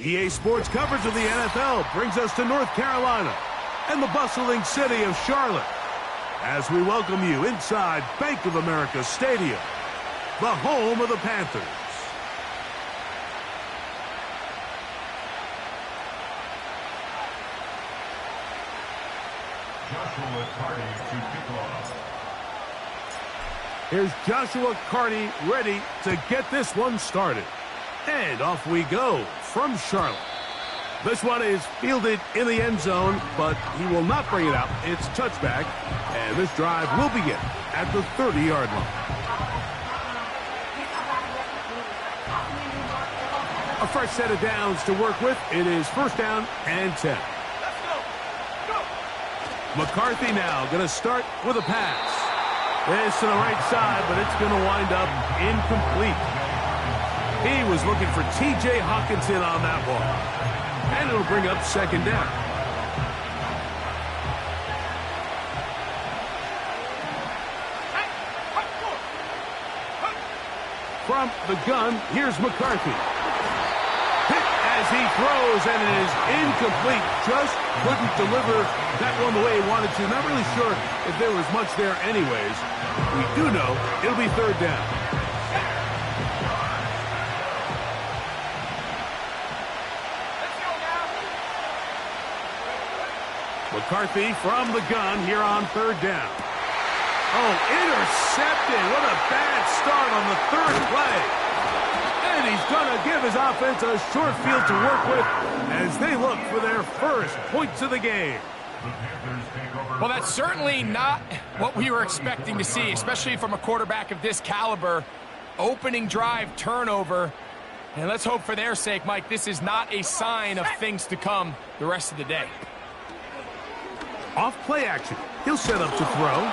EA Sports coverage of the NFL brings us to North Carolina and the bustling city of Charlotte as we welcome you inside Bank of America Stadium, the home of the Panthers. Here's Joshua Carney ready to get this one started. And off we go from Charlotte. This one is fielded in the end zone, but he will not bring it out. It's touchback, and this drive will begin at the 30-yard line. A fresh set of downs to work with. It is first down and 10. McCarthy now going to start with a pass. This to the right side, but it's going to wind up incomplete. He was looking for T.J. Hawkinson on that ball. And it'll bring up second down. From the gun, here's McCarthy. Hit as he throws, and it is incomplete. Just couldn't deliver that one the way he wanted to. Not really sure if there was much there anyways. We do know it'll be third down. McCarthy from the gun here on third down. Oh, intercepted. What a bad start on the third play. And he's going to give his offense a short field to work with as they look for their first points of the game. Well, that's certainly not what we were expecting to see, especially from a quarterback of this caliber. Opening drive, turnover. And let's hope for their sake, Mike, this is not a sign of things to come the rest of the day. Off play action. He'll set up to throw.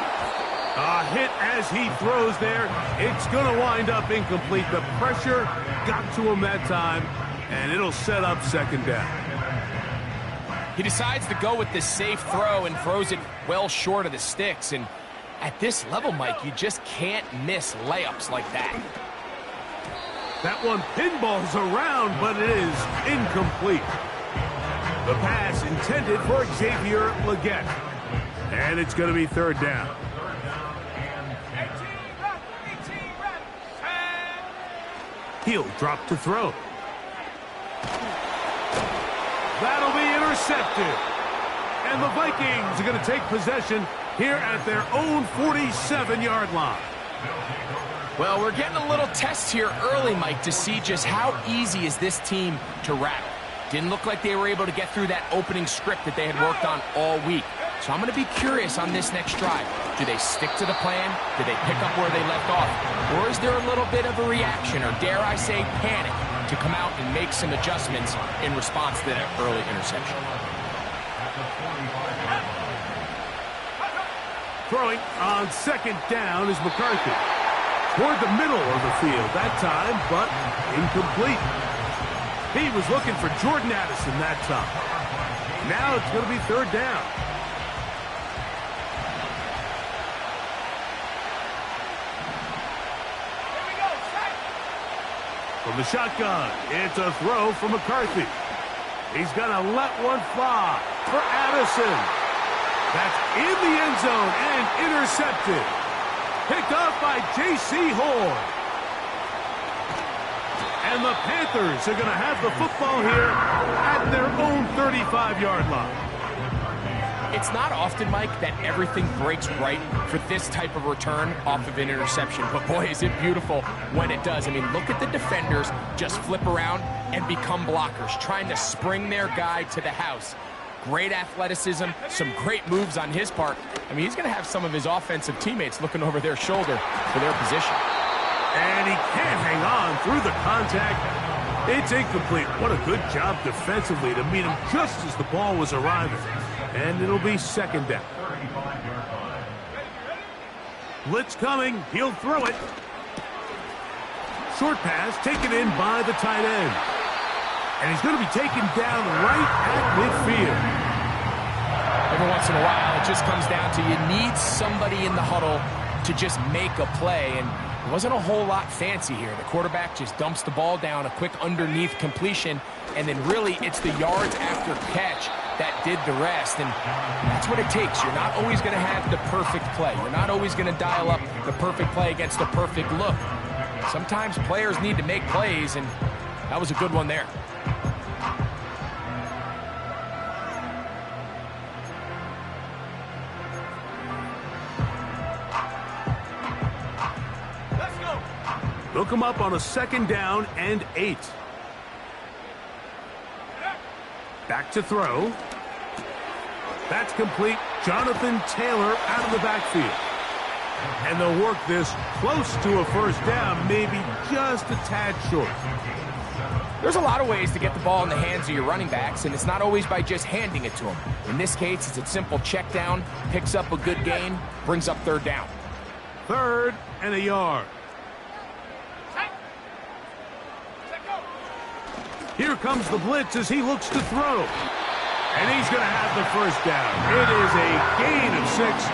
A hit as he throws there. It's going to wind up incomplete. The pressure got to him that time, and it'll set up second down. He decides to go with the safe throw and throws it well short of the sticks. And at this level, Mike, you just can't miss layups like that. That one pinballs around, but it is incomplete. The pass intended for Xavier Legette. And it's going to be third down. He'll drop to throw. That'll be intercepted. And the Vikings are going to take possession here at their own 47-yard line. Well, we're getting a little test here early, Mike, to see just how easy is this team to rattle. Didn't look like they were able to get through that opening script that they had worked on all week. So I'm going to be curious on this next drive. Do they stick to the plan? Do they pick up where they left off? Or is there a little bit of a reaction, or dare I say panic, to come out and make some adjustments in response to that early interception? Throwing on second down is McCarthy. Toward the middle of the field that time, but incomplete. He was looking for Jordan Addison that time. Now it's going to be third down. From the shotgun, it's a throw from McCarthy. He's going to let one fly for Addison. That's in the end zone and intercepted. Picked off by J.C. Horn. And the Panthers are going to have the football here at their own 35-yard line. It's not often, Mike, that everything breaks right for this type of return off of an interception. But boy, is it beautiful when it does. I mean, look at the defenders just flip around and become blockers, trying to spring their guy to the house. Great athleticism, some great moves on his part. I mean, he's going to have some of his offensive teammates looking over their shoulder for their position. And he can't hang on through the contact. It's incomplete. What a good job defensively to meet him just as the ball was arriving. And it'll be second down. Blitz coming. He'll throw it. Short pass taken in by the tight end. And he's going to be taken down right at midfield. Every once in a while, it just comes down to you need somebody in the huddle to just make a play. And It wasn't a whole lot fancy here. The quarterback just dumps the ball down, a quick underneath completion, and then really it's the yards after catch that did the rest, and that's what it takes. You're not always going to have the perfect play. You're not always going to dial up the perfect play against the perfect look. Sometimes players need to make plays, and that was a good one there. They'll come up on a 2nd down and 8. Back to throw. That's complete. Jonathan Taylor out of the backfield. And they'll work this close to a 1st down, maybe just a tad short. There's a lot of ways to get the ball in the hands of your running backs, and it's not always by just handing it to them. In this case, it's a simple check down, picks up a good gain, brings up 3rd down. 3rd and a yard. Here comes the blitz as he looks to throw. And he's going to have the 1st down. It is a gain of 6.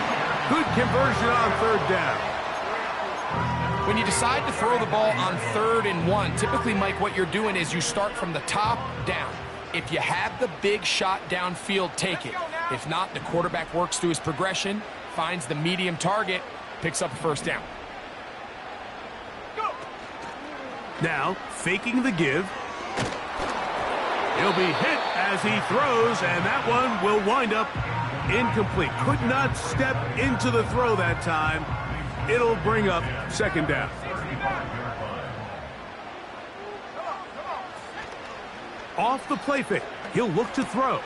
Good conversion on 3rd down. When you decide to throw the ball on 3rd and 1, typically, Mike, what you're doing is you start from the top down. If you have the big shot downfield, take it. If not, the quarterback works through his progression, finds the medium target, picks up a 1st down. Now, faking the give. He'll be hit as he throws, and that one will wind up incomplete. Could not step into the throw that time. It'll bring up 2nd down. Off the play fake, he'll look to throw.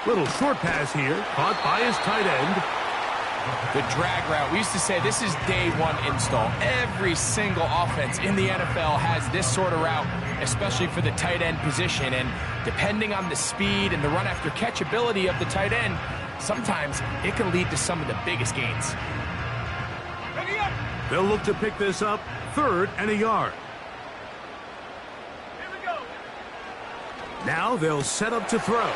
Little short pass here, caught by his tight end. The drag route. We used to say this is day 1 install. Every single offense in the NFL has this sort of route, especially for the tight end position. And depending on the speed and the run after catch ability of the tight end, sometimes it can lead to some of the biggest gains. They'll look to pick this up 3rd and a yard. Here we go. Now they'll set up to throw.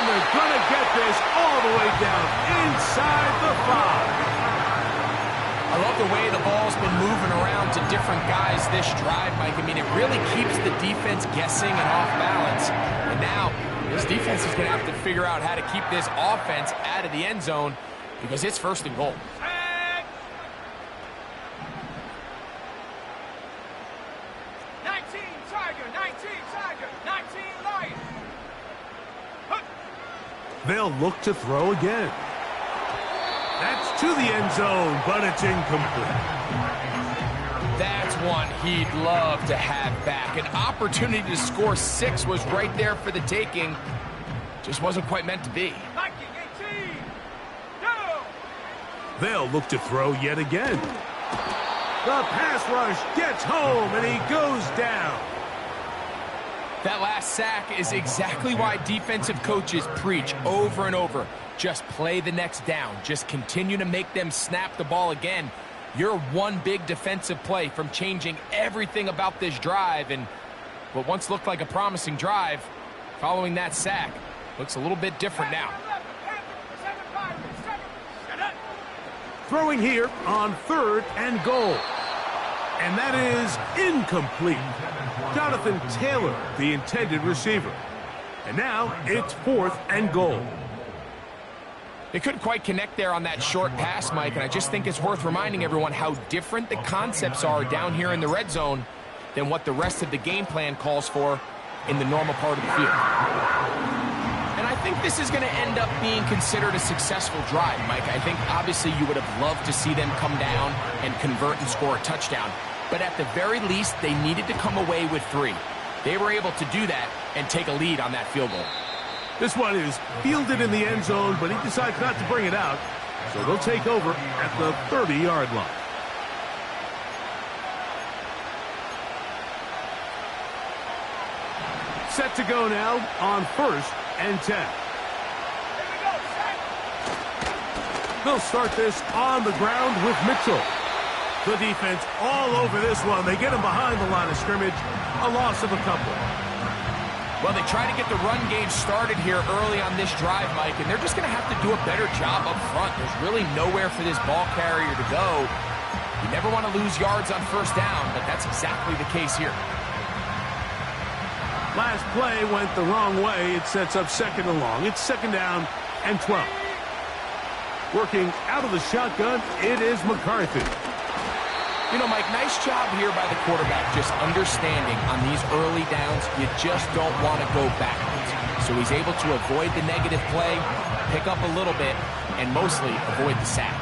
They're going to get this all the way down inside the 5. I love the way the ball's been moving around to different guys this drive, Mike. I mean, it really keeps the defense guessing and off balance. And now, this defense is going to have to figure out how to keep this offense out of the end zone because it's 1st and goal. 19 Tiger, 19 Tiger, 19 Lion. They'll look to throw again. That's to the end zone, but it's incomplete. That's one he'd love to have back. An opportunity to score 6 was right there for the taking. Just wasn't quite meant to be. Viking 18. Go. They'll look to throw yet again. The pass rush gets home, and he goes down. That last sack is exactly why defensive coaches preach over and over. Just play the next down. Just continue to make them snap the ball again. You're one big defensive play from changing everything about this drive. And what once looked like a promising drive, following that sack, looks a little bit different now. Throwing here on 3rd and goal. And that is incomplete. Jonathan Taylor, the intended receiver. And now it's 4th and goal. They couldn't quite connect there on that short pass, Mike, and I just think it's worth reminding everyone how different the concepts are down here in the red zone than what the rest of the game plan calls for in the normal part of the field. And I think this is going to end up being considered a successful drive, Mike. I think obviously you would have loved to see them come down and convert and score a touchdown. But at the very least, they needed to come away with 3. They were able to do that and take a lead on that field goal. This one is fielded in the end zone, but he decides not to bring it out. So they'll take over at the 30-yard line. Set to go now on 1st and 10. They'll start this on the ground with Mitchell. The defense all over this one. They get him behind the line of scrimmage. A loss of a couple. Well, they try to get the run game started here early on this drive, Mike, and they're just going to have to do a better job up front. There's really nowhere for this ball carrier to go. You never want to lose yards on first down, but that's exactly the case here. Last play went the wrong way. It sets up second and long. It's second down and 12. Working out of the shotgun, it is McCarthy. You know, Mike, nice job here by the quarterback, just understanding on these early downs, you just don't want to go backwards. So he's able to avoid the negative play, pick up a little bit, and mostly avoid the sack.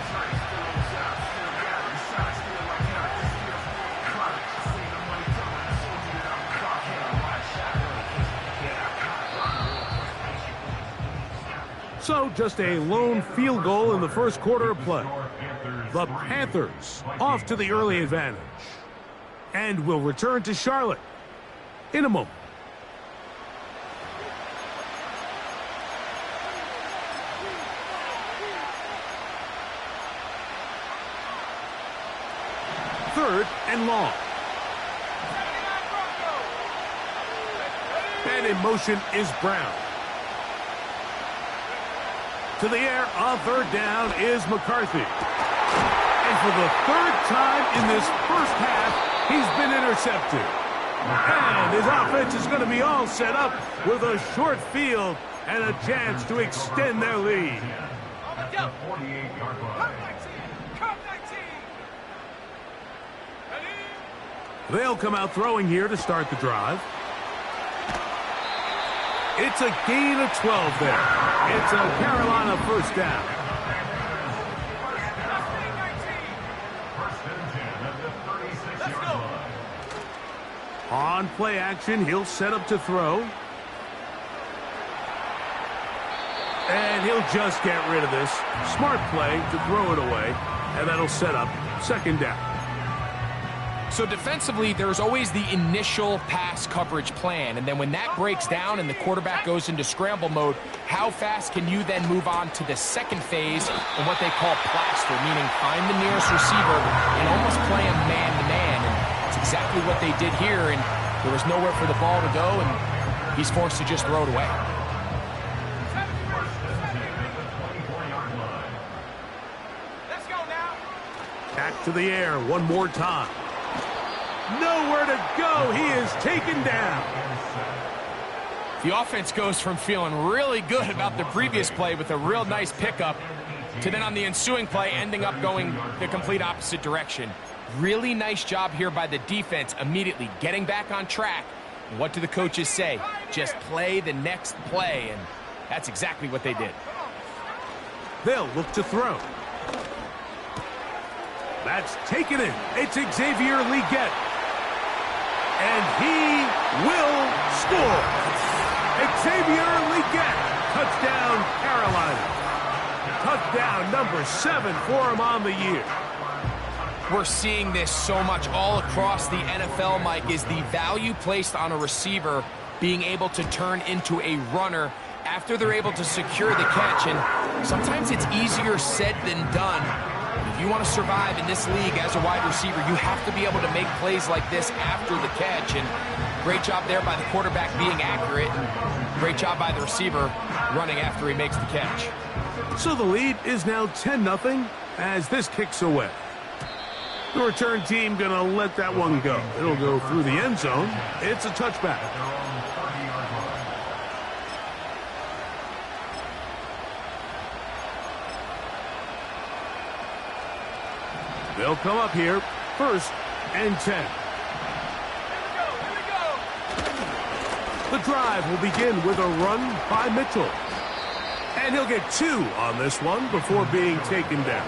So just a lone field goal in the first quarter of play. The Panthers off to the early advantage. And will return to Charlotte in a moment. Third and long. And in motion is Brown. To the air on third down is McCarthy. And for the third time in this first half, he's been intercepted. And his offense is going to be all set up with a short field and a chance to extend their lead. They'll come out throwing here to start the drive. It's a gain of 12 there. It's a Carolina first down. On play action, he'll set up to throw. And he'll just get rid of this. Smart play to throw it away. And that'll set up second down. So defensively, there's always the initial pass coverage plan. And then when that breaks down and the quarterback goes into scramble mode, how fast can you then move on to the second phase in what they call plaster, meaning find the nearest receiver and almost play him man-to-man. And that's exactly what they did here. And there was nowhere for the ball to go, and he's forced to just throw it away. Let's go now. Back to the air one more time. Nowhere to go. He is taken down. The offense goes from feeling really good about the previous play with a real nice pickup to then on the ensuing play ending up going the complete opposite direction. Really nice job here by the defense immediately getting back on track. And what do the coaches say? Just play the next play, and that's exactly what they did. They'll look to throw. That's taken in. It's Xavier Legette. And he will score. Xavier Legette. Touchdown, Carolina. Touchdown number 7 for him on the year. We're seeing this so much all across the NFL, Mike, is the value placed on a receiver being able to turn into a runner after they're able to secure the catch. And sometimes it's easier said than done. If you want to survive in this league as a wide receiver, you have to be able to make plays like this after the catch. And great job there by the quarterback being accurate. And great job by the receiver running after he makes the catch. So the lead is now 10-0 as this kicks away. The return team going to let that one go. It'll go through the end zone. It's a touchback. They'll come up here, 1st and 10. The drive will begin with a run by Mitchell. And he'll get 2 on this one before being taken down.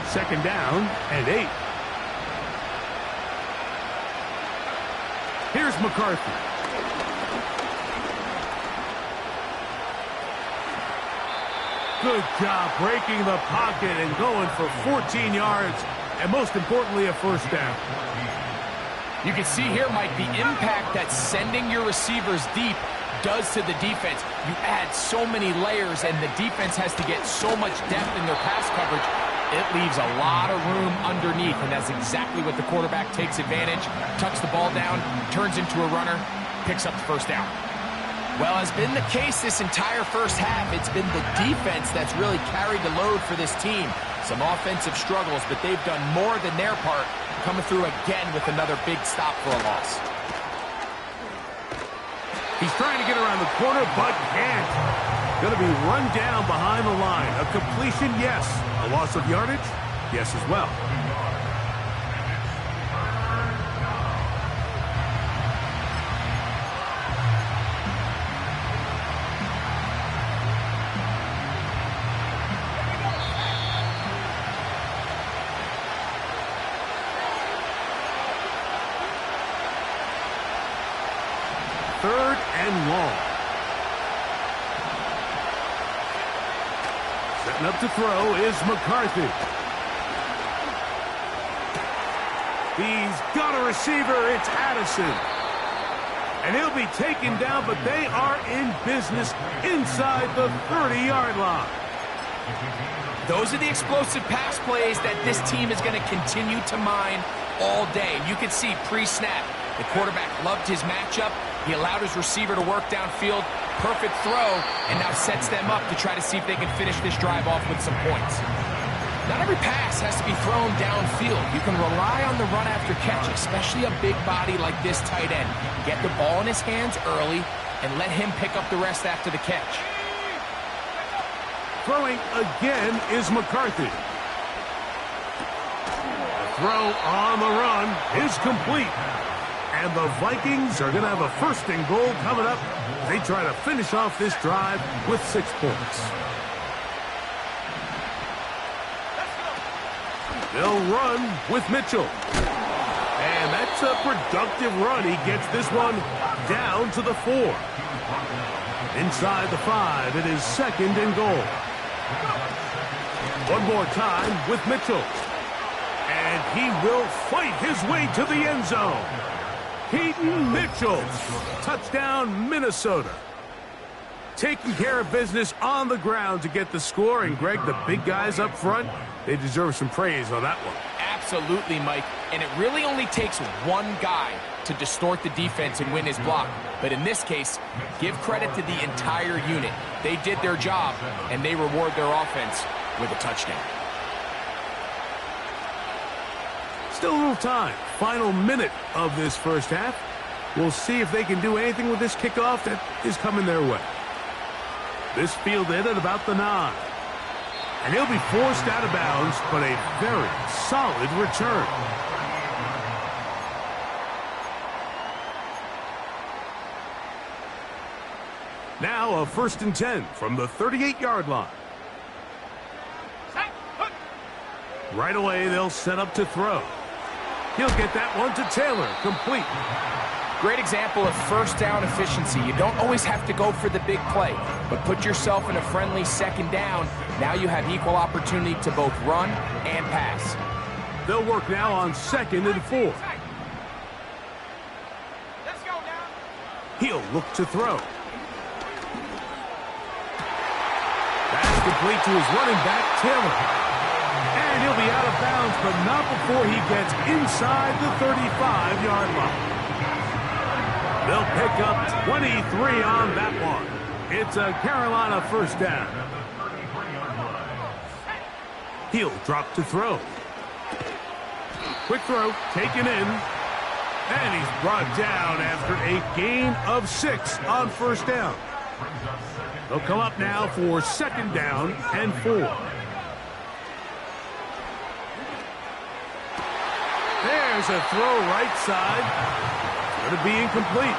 Second down and 8. Here's McCarthy. Good job breaking the pocket and going for 14 yards, and most importantly, a first down. You can see here, Mike, the impact that sending your receivers deep does to the defense. You add so many layers, and the defense has to get so much depth in their pass coverage. It leaves a lot of room underneath, and that's exactly what the quarterback takes advantage. Tucks the ball down, turns into a runner, picks up the first down. Well, as been the case this entire first half, it's been the defense that's really carried the load for this team. Some offensive struggles, but they've done more than their part, coming through again with another big stop for a loss. He's trying to get around the corner, but can't. Going to be run down behind the line. A completion, yes. A loss of yardage, yes as well. Third and long. Setting up to throw is McCarthy. He's got a receiver. It's Addison. And he'll be taken down, but they are in business inside the 30-yard line. Those are the explosive pass plays that this team is going to continue to mine all day. You can see pre-snap, the quarterback loved his matchup. He allowed his receiver to work downfield. Perfect throw, and now sets them up to try to see if they can finish this drive off with some points. Not every pass has to be thrown downfield. You can rely on the run after catch, especially a big body like this tight end. Get the ball in his hands early and let him pick up the rest after the catch. Throwing again is McCarthy. The throw on the run is complete. And the Vikings are going to have a first and goal coming up. They try to finish off this drive with 6 points. They'll run with Mitchell. And that's a productive run. He gets this one down to the 4. Inside the 5, it is second and goal. One more time with Mitchell. And he will fight his way to the end zone. Keaton Mitchell, touchdown Minnesota. Taking care of business on the ground to get the score. And Greg, the big guys up front, they deserve some praise on that one. Absolutely, Mike. And it really only takes one guy to distort the defense and win his block. But in this case, give credit to the entire unit. They did their job, and they reward their offense with a touchdown. Still a little time. Final minute of this first half. We'll see if they can do anything with this kickoff that is coming their way. This fielded at about the 9. And he'll be forced out of bounds, but a very solid return. Now a 1st and 10 from the 38-yard line. Right away, they'll set up to throw. He'll get that one to Taylor, complete. Great example of first down efficiency. You don't always have to go for the big play, but put yourself in a friendly second down. Now you have equal opportunity to both run and pass. They'll work now on 2nd and 4. Let's go now. He'll look to throw. That's complete to his running back, Taylor. And he'll be out of bounds, but not before he gets inside the 35-yard line. They'll pick up 23 on that one. It's a Carolina first down. He'll drop to throw. Quick throw, taken in. And he's brought down after a gain of 6 on first down. They'll come up now for 2nd down and 4. There's a throw right side. Going to be incomplete.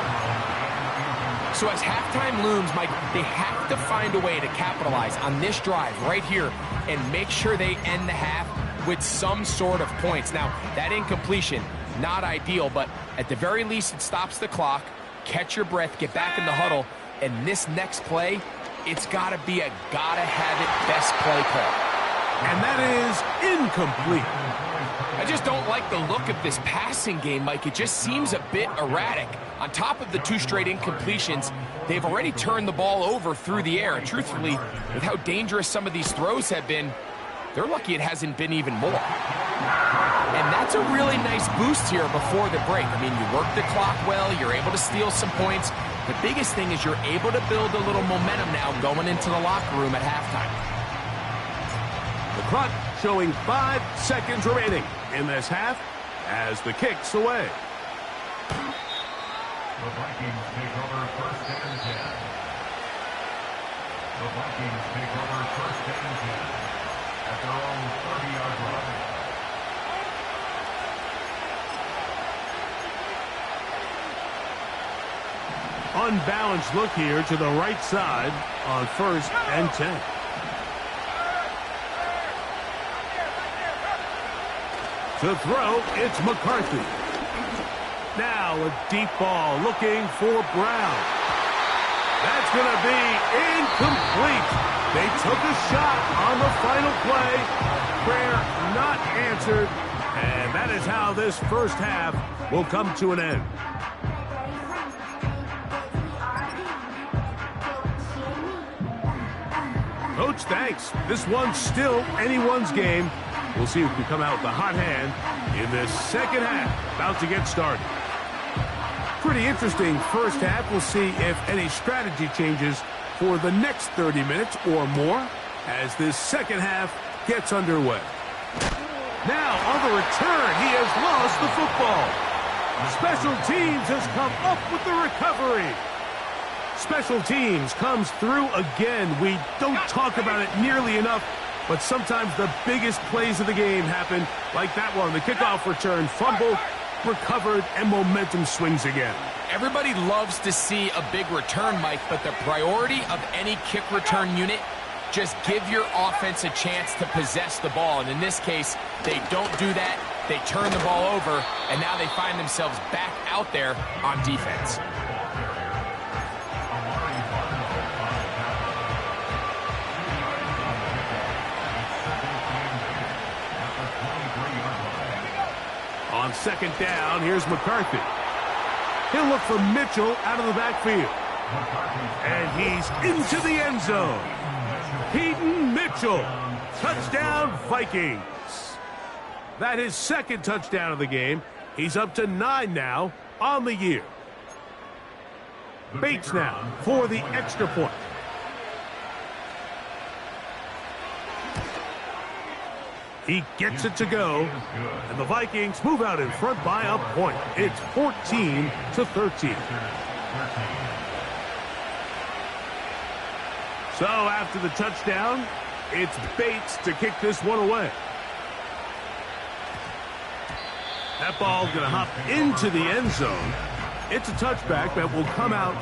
So as halftime looms, Mike, they have to find a way to capitalize on this drive right here and make sure they end the half with some sort of points. Now, that incompletion, not ideal, but at the very least it stops the clock. Catch your breath, get back in the huddle, and this next play, it's got to be a gotta-have-it best play call. And that is incomplete. I just don't like the look of this passing game, Mike. It just seems a bit erratic. On top of the 2 straight incompletions, they've already turned the ball over through the air. And truthfully, with how dangerous some of these throws have been, they're lucky it hasn't been even more. And that's a really nice boost here before the break. I mean, you work the clock well, you're able to steal some points. The biggest thing is you're able to build a little momentum now going into the locker room at halftime. The clock showing 5 seconds remaining in this half as the kick's away. The Vikings take over 1st and 10. The Vikings take over 1st and 10 at their own 30-yard line. Unbalanced look here to the right side on 1st and 10. To throw, it's McCarthy. Now a deep ball looking for Brown. That's going to be incomplete. They took a shot on the final play. Prayer not answered. And that is how this first half will come to an end. Coach, thanks. This one's still anyone's game. We'll see who can come out with a hot hand in this second half. About to get started. Pretty interesting first half. We'll see if any strategy changes for the next 30 minutes or more as this second half gets underway. Now on the return, he has lost the football. Special teams has come up with the recovery. Special teams comes through again. We don't talk about it nearly enough, but sometimes the biggest plays of the game happen like that one. The kickoff return, fumble, recovered, and momentum swings again. Everybody loves to see a big return, Mike, but the priority of any kick return unit, just give your offense a chance to possess the ball. And in this case, they don't do that. They turn the ball over, and now they find themselves back out there on defense. On 2nd down, here's McCarthy. He'll look for Mitchell out of the backfield. And he's into the end zone. Keaton Mitchell. Touchdown, Vikings. That is 2nd touchdown of the game. He's up to 9 now on the year. Bates now for the extra point. He gets it to go, and the Vikings move out in front by a point. It's 14-13. So after the touchdown, it's Bates to kick this one away. That ball's going to hop into the end zone. It's a touchback that will come out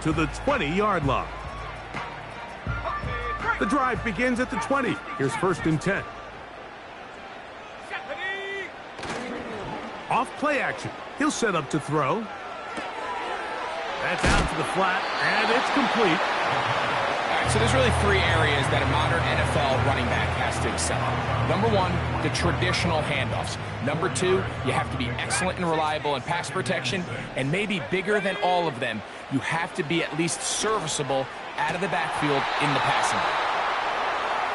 to the 20-yard line. The drive begins at the 20. Here's 1st and 10. Off play action. He'll set up to throw. That's out to the flat, and it's complete. All right, so there's really 3 areas that a modern NFL running back has to excel at. Number 1, the traditional handoffs. Number 2, you have to be excellent and reliable in pass protection. And maybe bigger than all of them, you have to be at least serviceable out of the backfield in the passing game.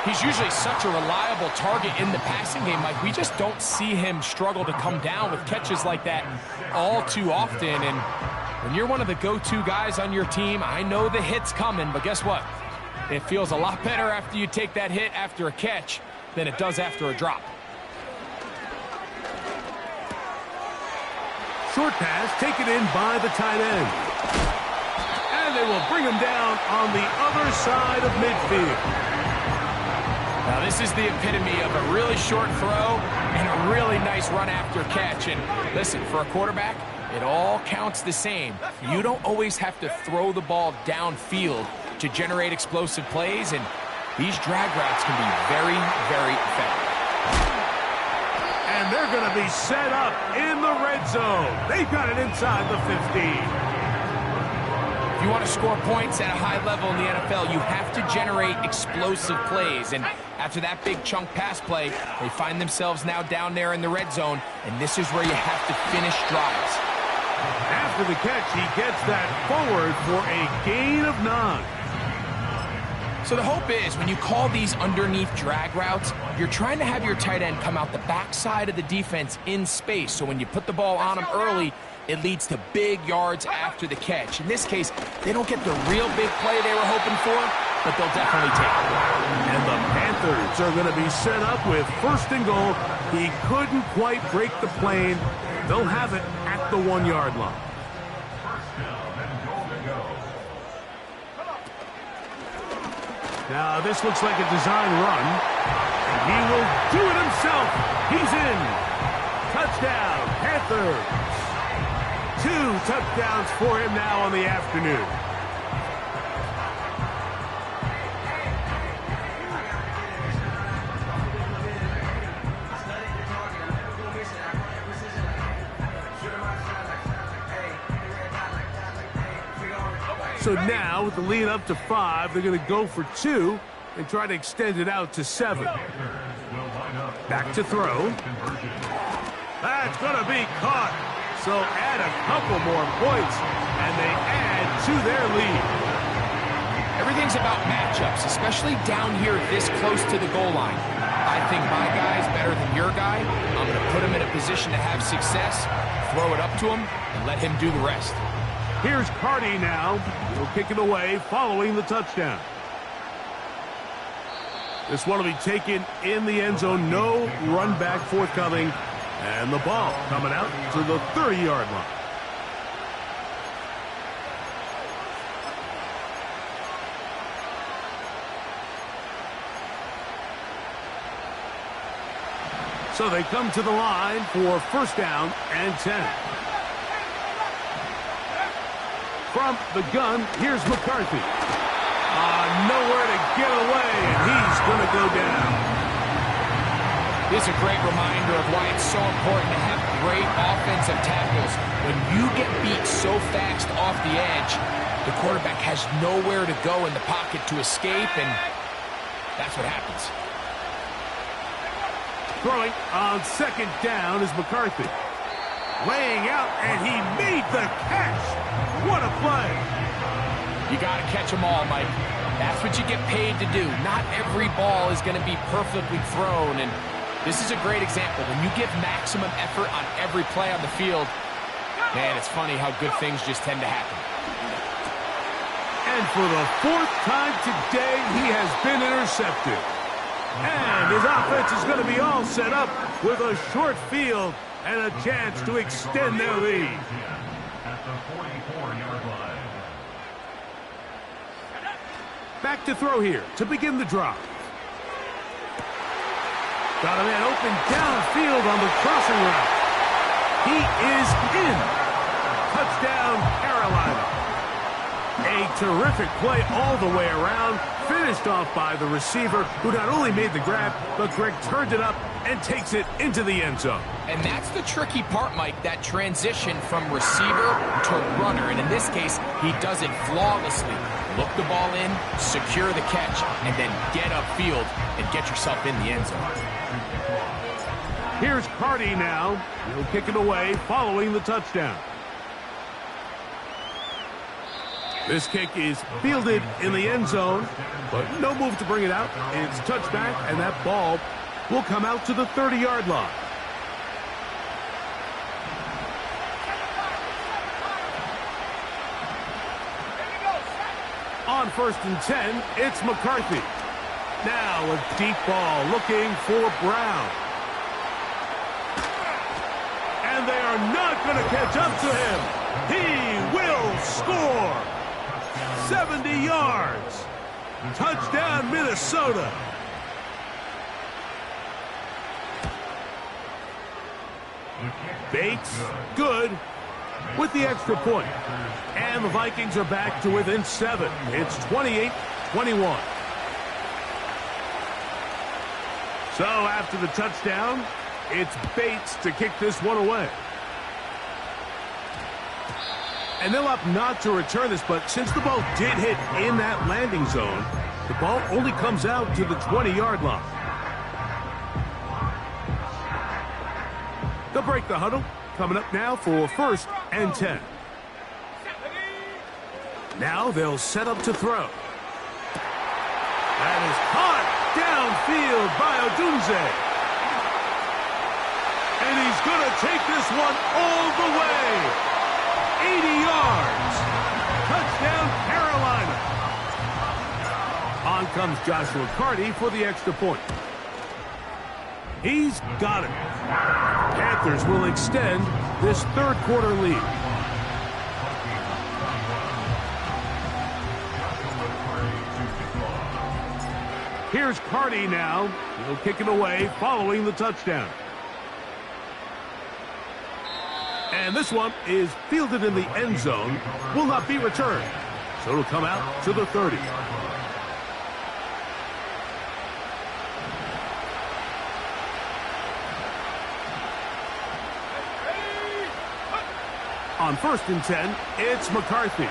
He's usually such a reliable target in the passing game. Like, we just don't see him struggle to come down with catches like that all too often. And when you're one of the go-to guys on your team, I know the hit's coming, but guess what? It feels a lot better after you take that hit after a catch than it does after a drop. Short pass taken in by the tight end. And they will bring him down on the other side of midfield. Now, this is the epitome of a really short throw and a really nice run after catch. And listen, for a quarterback, it all counts the same. You don't always have to throw the ball downfield to generate explosive plays, and these drag routes can be very, very effective. And they're going to be set up in the red zone. They've got it inside the 15. If you want to score points at a high level in the NFL, you have to generate explosive plays. And After that big chunk pass play, they find themselves now down there in the red zone, and this is where you have to finish drives. After the catch, he gets that forward for a gain of 9. So the hope is when you call these underneath drag routes, you're trying to have your tight end come out the backside of the defense in space. So when you put the ball on him early, it leads to big yards after the catch. In this case, they don't get the real big play they were hoping for, but they'll definitely take it. And the Panthers are going to be set up with 1st and goal. He couldn't quite break the plane. They'll have it at the 1-yard line. Now, this looks like a design run. And he will do it himself. He's in. Touchdown, Panthers. 2 touchdowns for him now on the afternoon. So now, with the lead up to 5, they're going to go for 2 and try to extend it out to 7. Back to throw. That's going to be caught. So add a couple more points, and they add to their lead. Everything's about matchups, especially down here this close to the goal line. I think my guy's better than your guy. I'm going to put him in a position to have success, throw it up to him, and let him do the rest. Here's Carty now. He'll kick it away following the touchdown. This one will be taken in the end zone. No run back forthcoming. And the ball coming out to the 30-yard line. So they come to the line for 1st down and 10. From the gun, here's McCarthy. Nowhere to get away, and he's going to go down. This is a great reminder of why it's so important to have great offensive tackles. When you get beat so fast off the edge, the quarterback has nowhere to go in the pocket to escape, and that's what happens. Throwing on 2nd down is McCarthy. Laying out, and he made the catch. What a play. You got to catch them all, Mike. That's what you get paid to do. Not every ball is going to be perfectly thrown, and this is a great example. When you give maximum effort on every play on the field, man, it's funny how good things just tend to happen. And for the 4th time today, he has been intercepted. And his offense is going to be all set up with a short field and a chance to extend their lead. At the 44-yard line. Back to throw here to begin the drive. Got a man open downfield on the crossing route. He is in. Touchdown, Carolina. A terrific play all the way around, finished off by the receiver, who not only made the grab, but Greg turned it up and takes it into the end zone. And that's the tricky part, Mike, that transition from receiver to runner. And in this case, he does it flawlessly. Look the ball in, secure the catch, and then get upfield and get yourself in the end zone. Here's Carty now. He'll kick it away following the touchdown. This kick is fielded in the end zone, but no move to bring it out. It's touchback, and that ball will come out to the 30-yard line. On 1st and 10, it's McCarthy. Now a deep ball looking for Brown. And they are not going to catch up to him. He will score. 70 yards. Touchdown, Minnesota. Bates, good, with the extra point. And the Vikings are back to within 7. It's 28-21. So after the touchdown, it's Bates to kick this one away. And they'll opt not to return this, but since the ball did hit in that landing zone, The ball only comes out to the 20-yard line. They'll break the huddle. Coming up now for 1st and 10. Now they'll set up to throw. That is caught downfield by Odunze. And he's going to take this one all the way. 80 yards. Touchdown, Carolina. On comes Joshua Carty for the extra point. He's got it. Panthers will extend this third quarter lead. Here's Carty now. He'll kick it away following the touchdown. And this one is fielded in the end zone. Will not be returned. So it'll come out to the 30. On 1st and 10, it's McCarthy.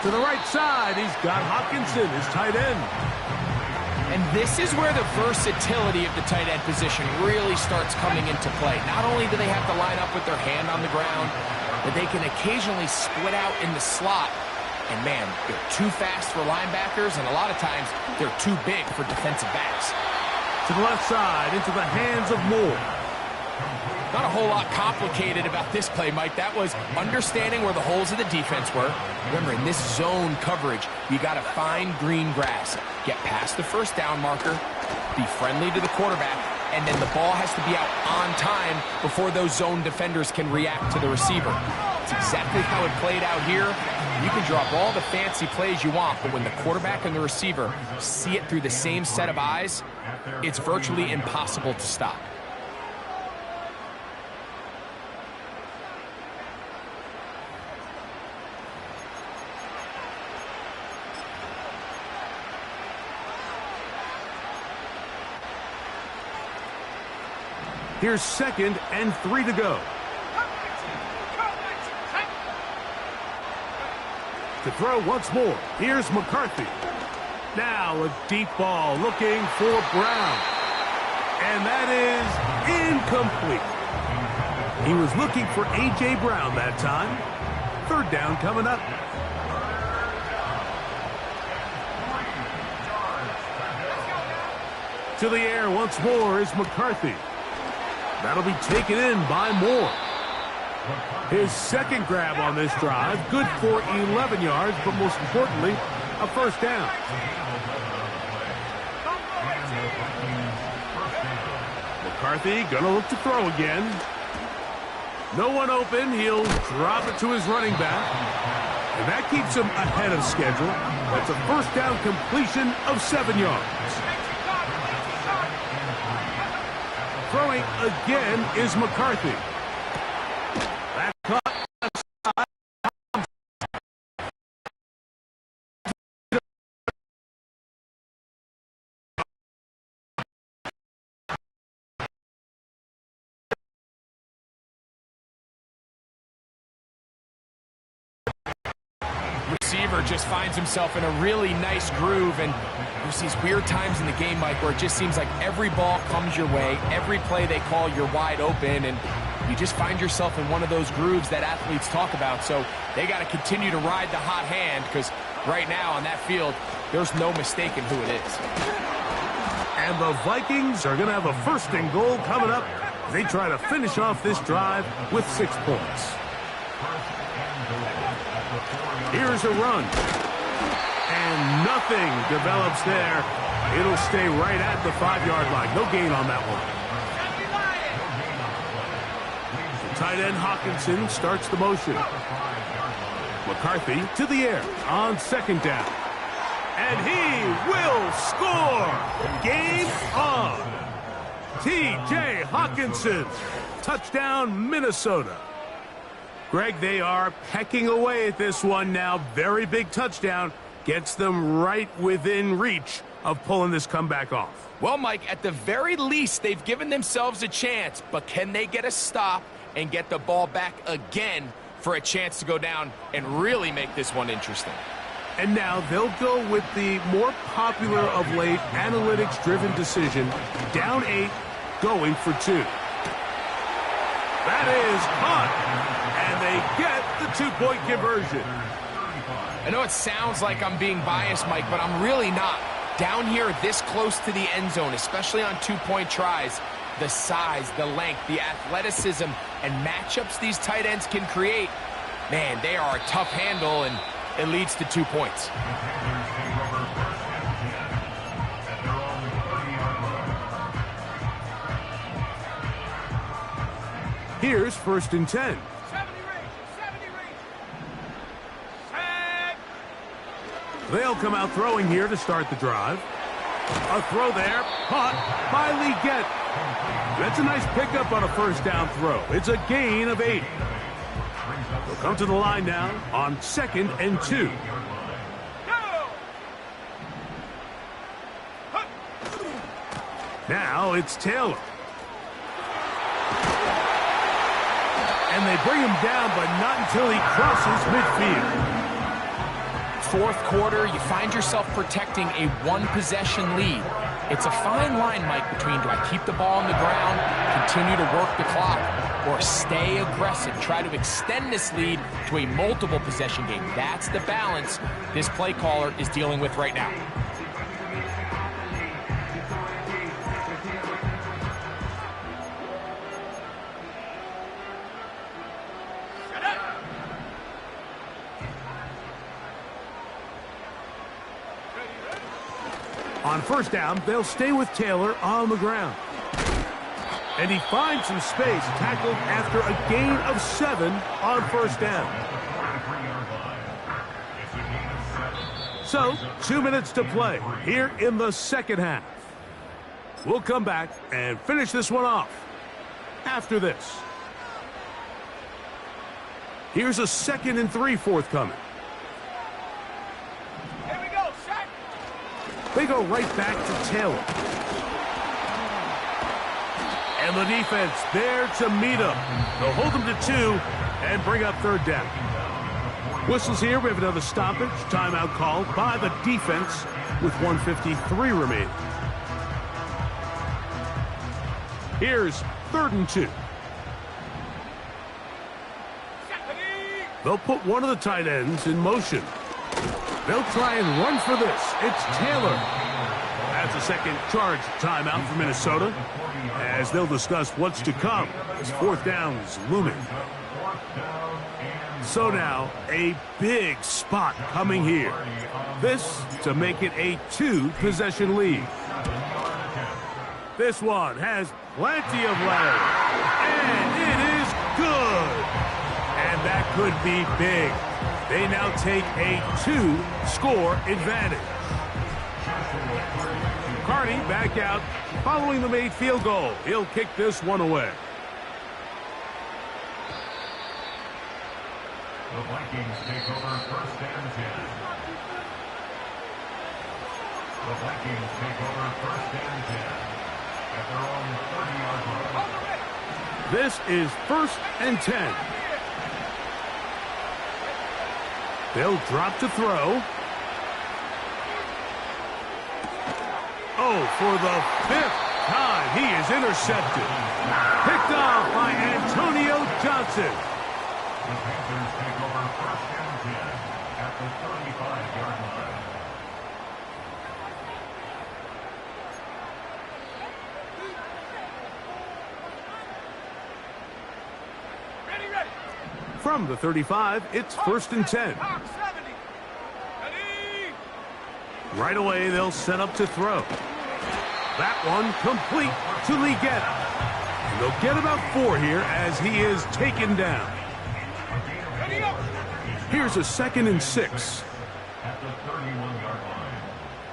To the right side, he's got Hockenson, his tight end. And this is where the versatility of the tight end position really starts coming into play. Not only do they have to line up with their hand on the ground, but they can occasionally split out in the slot. And man, they're too fast for linebackers, and a lot of times they're too big for defensive backs. To the left side, into the hands of Moore. Not a whole lot complicated about this play, Mike. That was understanding where the holes of the defense were. Remember, in this zone coverage, you got to find green grass. Get past the first down marker, be friendly to the quarterback, and then the ball has to be out on time before those zone defenders can react to the receiver. It's exactly how it played out here. You can drop all the fancy plays you want, but when the quarterback and the receiver see it through the same set of eyes, it's virtually impossible to stop. Here's 2nd and 3 to go. To throw once more. Here's McCarthy. Now a deep ball looking for Brown. And that is incomplete. He was looking for A.J. Brown that time. 3rd down coming up. To the air once more is McCarthy. That'll be taken in by Moore. His 2nd grab on this drive, good for 11 yards, but most importantly, a 1st down. McCarthy gonna look to throw again. No one open, he'll drop it to his running back. And that keeps him ahead of schedule. That's a 1st down completion of 7 yards. Throwing again is McCarthy. That caught. Receiver just finds himself in a really nice groove, and there's these weird times in the game, Mike, where it just seems like every ball comes your way, every play they call, you're wide open, and you just find yourself in one of those grooves that athletes talk about. So they got to continue to ride the hot hand, because right now on that field, there's no mistaking who it is. And the Vikings are going to have a 1st and goal coming up. They try to finish off this drive with 6 points. Here's a run. And nothing develops there. It'll stay right at the 5-yard line. No gain on that one. The tight end Hockenson starts the motion. McCarthy to the air on 2nd down. And he will score. Game on. T.J. Hockenson. Touchdown, Minnesota. Greg, they are pecking away at this one now. Very big touchdown. Gets them right within reach of pulling this comeback off. Well, Mike, at the very least, they've given themselves a chance. But can they get a stop and get the ball back again for a chance to go down and really make this one interesting? And now they'll go with the more popular of late analytics-driven decision, down 8, going for 2. That is caught, and they get the 2-point conversion. I know it sounds like I'm being biased, Mike, but I'm really not. Down here this close to the end zone, especially on 2-point tries, the size, the length, the athleticism, and matchups these tight ends can create, man, they are a tough handle, and it leads to 2 points. Here's 1st and 10. 70 range. Set. They'll come out throwing here to start the drive. A throw there, caught by Leggett. That's a nice pickup on a 1st down throw. It's a gain of 8. They'll come to the line now on 2nd and 2. Now it's Taylor. And they bring him down, but not until he crosses midfield. 4th quarter, you find yourself protecting a 1-possession lead. It's a fine line, Mike, between do I keep the ball on the ground, continue to work the clock, or stay aggressive, try to extend this lead to a multiple possession game. That's the balance this play caller is dealing with right now. On 1st down, they'll stay with Taylor on the ground. And he finds some space, tackled after a gain of 7 on 1st down. So, 2 minutes to play here in the 2nd half. We'll come back and finish this one off after this. Here's a 2nd and 3 forthcoming. Here we go. Set. They go right back to Taylor. And the defense there to meet him. They'll hold him to 2 and bring up 3rd down. Whistles here. We have another stoppage. Timeout called by the defense with 1:53 remaining. Here's 3rd and 2. They'll put one of the tight ends in motion. They'll try and run for this. It's Taylor. That's a second charge timeout for Minnesota, as they'll discuss what's to come as 4th down is looming. So now, a big spot coming here. This to make it a 2-possession lead. This one has plenty of legs, and it is good. And that could be big. They now take a 2-score advantage. Carney back out following the made field goal. He'll kick this one away. The Vikings take over 1st and 10. The Vikings take over 1st and 10 at their own 30-yard line. This is 1st and 10. They'll drop to throw. Oh, for the 5th time, he is intercepted. Picked off by Antonio Johnson. The Panthers take over 1st and 10 at the 35-yard line. Ready. From the 35, it's 1st and 10. Top 70. Ready. Right away, they'll set up to throw. That one complete to Leggett. And they'll get about 4 here as he is taken down. Ready up. Here's a 2nd and 6. At the 31-yard line.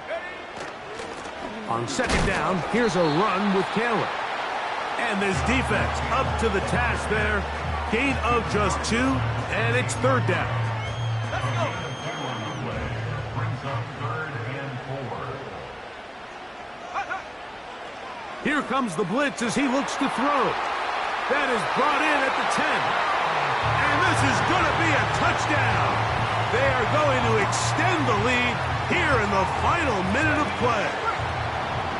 Ready. On 2nd down, here's a run with Taylor. And this defense up to the task there. Gain of just 2, and it's 3rd down. Let's go. Brings up 3rd and 4. Here comes the blitz as he looks to throw. That is brought in at the 10. And this is going to be a touchdown. They are going to extend the lead here in the final minute of play.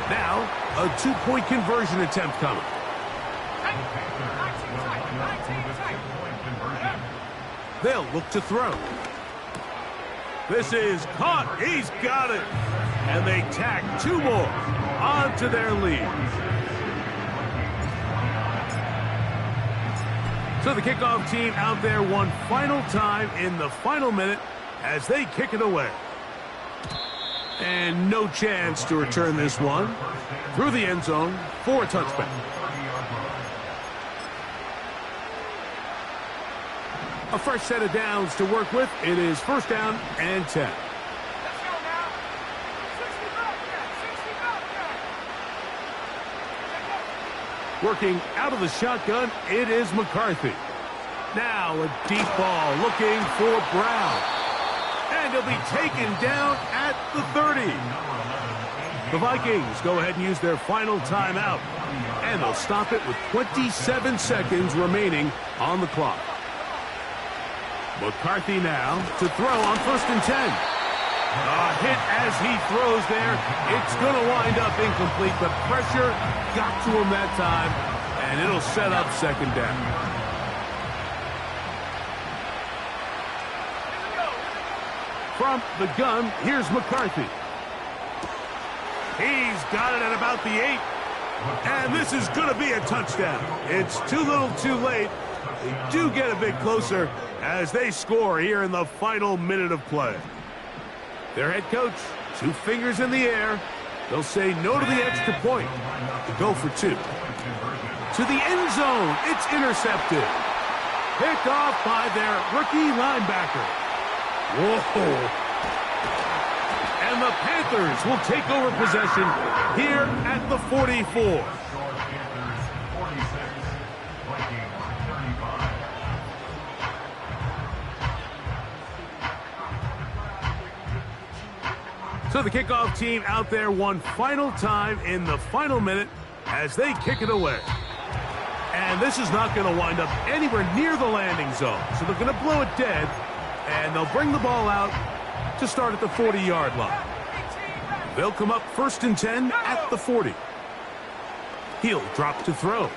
Now, a two-point conversion attempt coming. They'll look to throw. This is caught. He's got it. And they tack two more onto their lead. So the kickoff team out there one final time in the final minute as they kick it away. And no chance to return this one through the end zone for a touchback. A fresh set of downs to work with. It is first down and 10. Let's go now. 60 Working out of the shotgun, it is McCarthy. Now a deep ball looking for Brown. And he'll be taken down at the 30. The Vikings go ahead and use their final timeout. And they'll stop it with 27 seconds remaining on the clock. McCarthy now to throw on first and 10. A hit as he throws there. It's going to wind up incomplete, but pressure got to him that time, and it'll set up second down. From the gun, here's McCarthy. He's got it at about the 8. And this is going to be a touchdown. It's too little too late. They do get a bit closer as they score here in the final minute of play. Their head coach, two fingers in the air. They'll say no to the extra point to go for 2. To the end zone, it's intercepted. Picked off by their rookie linebacker. Whoa. And the Panthers will take over possession here at the 44. So the kickoff team out there one final time in the final minute as they kick it away. And this is not going to wind up anywhere near the landing zone. So they're going to blow it dead, and they'll bring the ball out to start at the 40-yard line. They'll come up first and 10 at the 40. He'll drop to throw.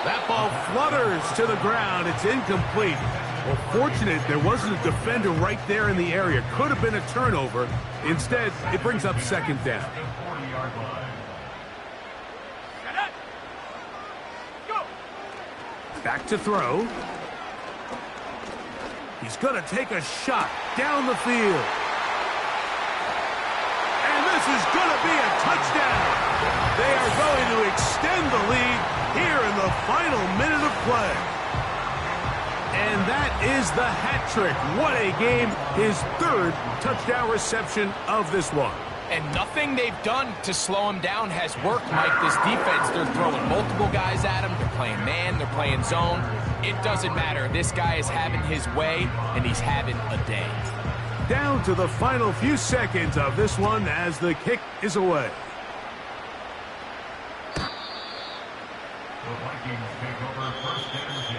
That ball flutters to the ground. It's incomplete. Well, fortunate there wasn't a defender right there in the area. Could have been a turnover. Instead, it brings up second down. Back to throw. He's going to take a shot down the field. And this is going to be a touchdown. They are going to extend the lead here in the final minute of play. And that is the hat trick. What a game. His 3rd touchdown reception of this one. And nothing they've done to slow him down has worked, Mike. This defense, they're throwing multiple guys at him. They're playing man. They're playing zone. It doesn't matter. This guy is having his way, and he's having a day. Down to the final few seconds of this one as the kick is away. The Vikings take over first and 10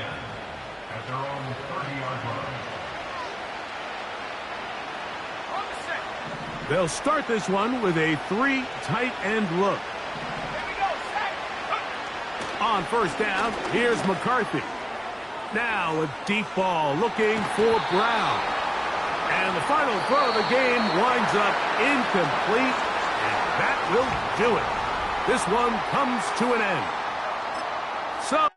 at their own 30-yard line. They'll start this one with a 3 tight end look. On first down, here's McCarthy. Now a deep ball looking for Brown. And the final throw of the game winds up incomplete, and that will do it. This one comes to an end. So